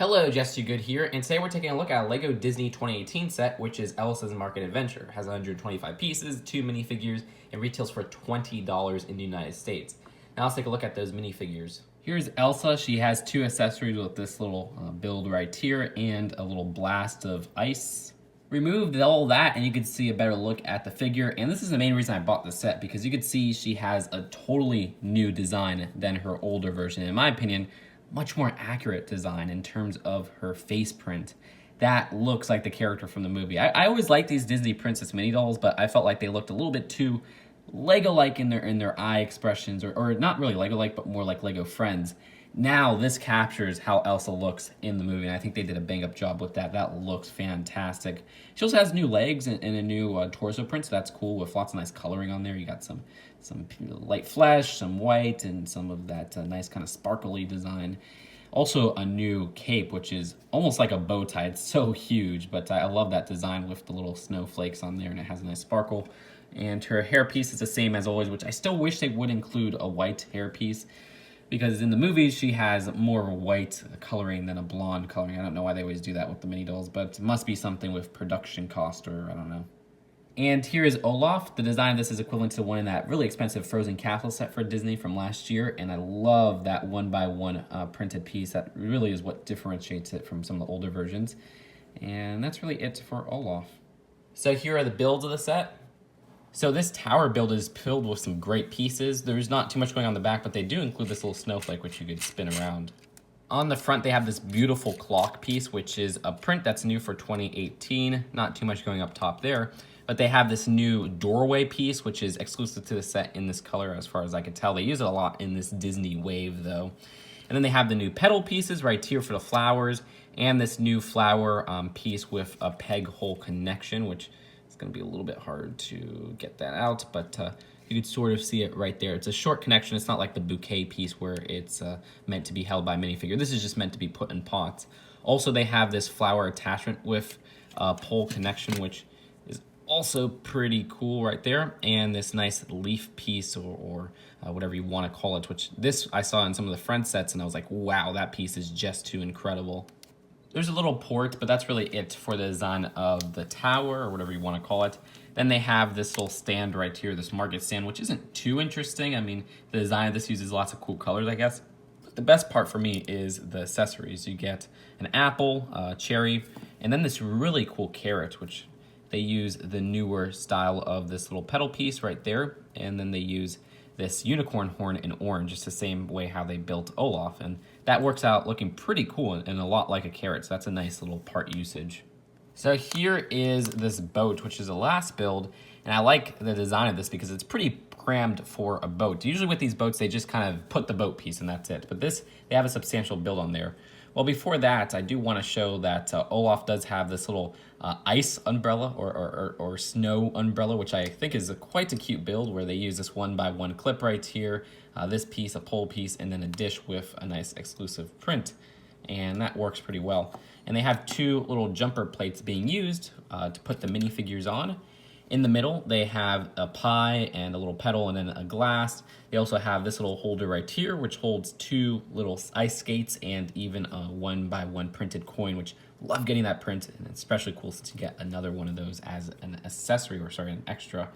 Hello, Jesse Good here, and today we're taking a look at a LEGO Disney 2018 set, which is Elsa's Market Adventure. It has 125 pieces, 2 minifigures, and retails for $20 in the United States. Now let's take a look at those minifigures. Here's Elsa. She has 2 accessories with this little build right here and a little blast of ice. Removed all that and you can see a better look at the figure, and this is the main reason I bought the set, because you can see she has a totally new design than her older version. In my opinion, much more accurate design in terms of her face print. That looks like the character from the movie. I always like these Disney Princess mini dolls, but I felt like they looked a little bit too Lego-like in their eye expressions, or not really Lego-like, but more like Lego Friends. Now this captures how Elsa looks in the movie, and I think they did a bang-up job with that. That looks fantastic. She also has new legs and a new torso print, so that's cool, with lots of nice coloring on there. You got some light flesh, some white, and some of that nice kind of sparkly design. Also a new cape, which is almost like a bow tie. It's so huge, but I love that design with the little snowflakes on there, and it has a nice sparkle. And her hairpiece is the same as always, which I still wish they would include a white hairpiece, because in the movies she has more white coloring than a blonde coloring. I don't know why they always do that with the mini dolls, but it must be something with production cost, or I don't know. And here is Olaf. The design of this is equivalent to the one in that really expensive Frozen Castle set for Disney from last year, and I love that 1x1 printed piece. That really is what differentiates it from some of the older versions. And that's really it for Olaf. So here are the builds of the set. So this tower build is filled with some great pieces. There's not too much going on the back, but they do include this little snowflake, which you could spin around. On the front, they have this beautiful clock piece, which is a print that's new for 2018. Not too much going up top there. But they have this new doorway piece, which is exclusive to the set in this color, as far as I could tell. They use it a lot in this Disney wave, though. And then they have the new petal pieces right here for the flowers, and this new flower piece with a peg hole connection, which is going to be a little bit hard to get that out, but you could sort of see it right there. It's a short connection. It's not like the bouquet piece where it's meant to be held by a minifigure. This is just meant to be put in pots. Also, they have this flower attachment with a pole connection, which is also pretty cool right there, and this nice leaf piece, or whatever you want to call it, which this I saw in some of the Friends sets, and I was like, wow, that piece is just too incredible. There's a little port, but that's really it for the design of the tower, or whatever you want to call it. Then they have this little stand right here, this market stand, which isn't too interesting. I mean, the design of this uses lots of cool colors, I guess. But the best part for me is the accessories. You get an apple, cherry, and then this really cool carrot, which they use the newer style of this little petal piece right there. And then they use this unicorn horn in orange, just the same way how they built Olaf. And that works out looking pretty cool and a lot like a carrot, so that's a nice little part usage. So here is this boat, which is the last build, and I like the design of this because it's pretty crammed for a boat. Usually with these boats, they just kind of put the boat piece and that's it. But this, they have a substantial build on there. Well, before that, I do want to show that Olaf does have this little ice umbrella or snow umbrella, which I think is quite a cute build, where they use this 1x1 clip right here, this piece, a pole piece, and then a dish with a nice exclusive print. And that works pretty well. And they have 2 little jumper plates being used to put the minifigures on. In the middle, they have a pie and a little petal and then a glass. They also have this little holder right here, which holds 2 little ice skates and even a 1x1 printed coin, which love getting that print, and it's especially cool since you get another one of those as an accessory, or sorry, an extra.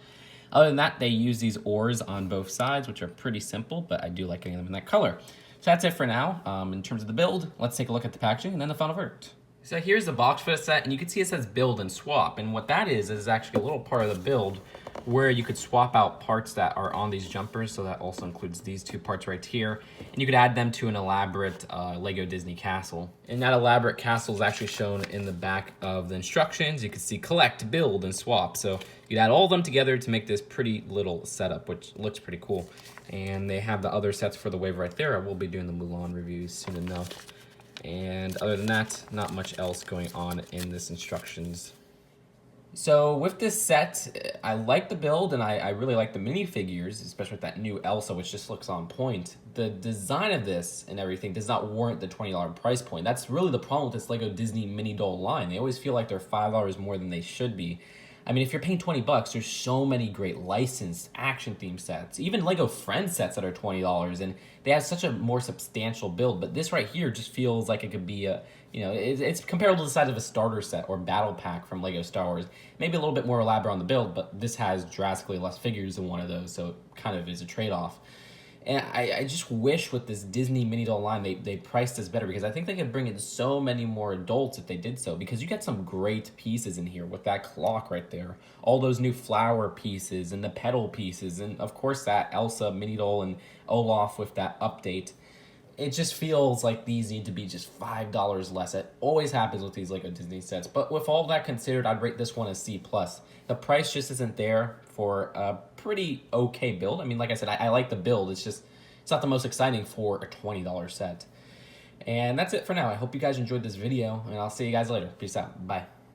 Other than that, they use these oars on both sides, which are pretty simple, but I do like getting them in that color. So that's it for now. In terms of the build, let's take a look at the packaging and then the final verdict. So here's the box for the set, and you can see it says build and swap, and what that is actually a little part of the build where you could swap out parts that are on these jumpers. So that also includes these 2 parts right here, and you could add them to an elaborate Lego Disney castle. And that elaborate castle is actually shown in the back of the instructions. You can see collect, build, and swap. So you'd add all of them together to make this pretty little setup, which looks pretty cool. And they have the other sets for the wave right there. I will be doing the Mulan reviews soon enough. And other than that, not much else going on in this instructions. So with this set, I like the build, and I really like the minifigures, especially with that new Elsa, which just looks on point. The design of this and everything does not warrant the $20 price point. That's really the problem with this LEGO Disney mini doll line. They always feel like they're $5 more than they should be. I mean, if you're paying 20 bucks, there's so many great licensed action theme sets, even Lego Friends sets that are $20, and they have such a more substantial build. But this right here just feels like it could be a You know, it's comparable to the size of a starter set or battle pack from Lego Star Wars. Maybe a little bit more elaborate on the build, but this has drastically less figures than one of those, so it kind of is a trade-off. And I just wish with this Disney mini doll line they priced this better, because I think they could bring in so many more adults if they did so, because you get some great pieces in here with that clock right there, all those new flower pieces and the pedal pieces, and of course that Elsa mini doll and Olaf with that update. It just feels like these need to be just $5 less. It always happens with these Lego Disney sets. But with all that considered, I'd rate this one a C+. The price just isn't there for a pretty okay build. I mean, like I said, I like the build. It's just, it's not the most exciting for a $20 set. And that's it for now. I hope you guys enjoyed this video, and I'll see you guys later. Peace out. Bye.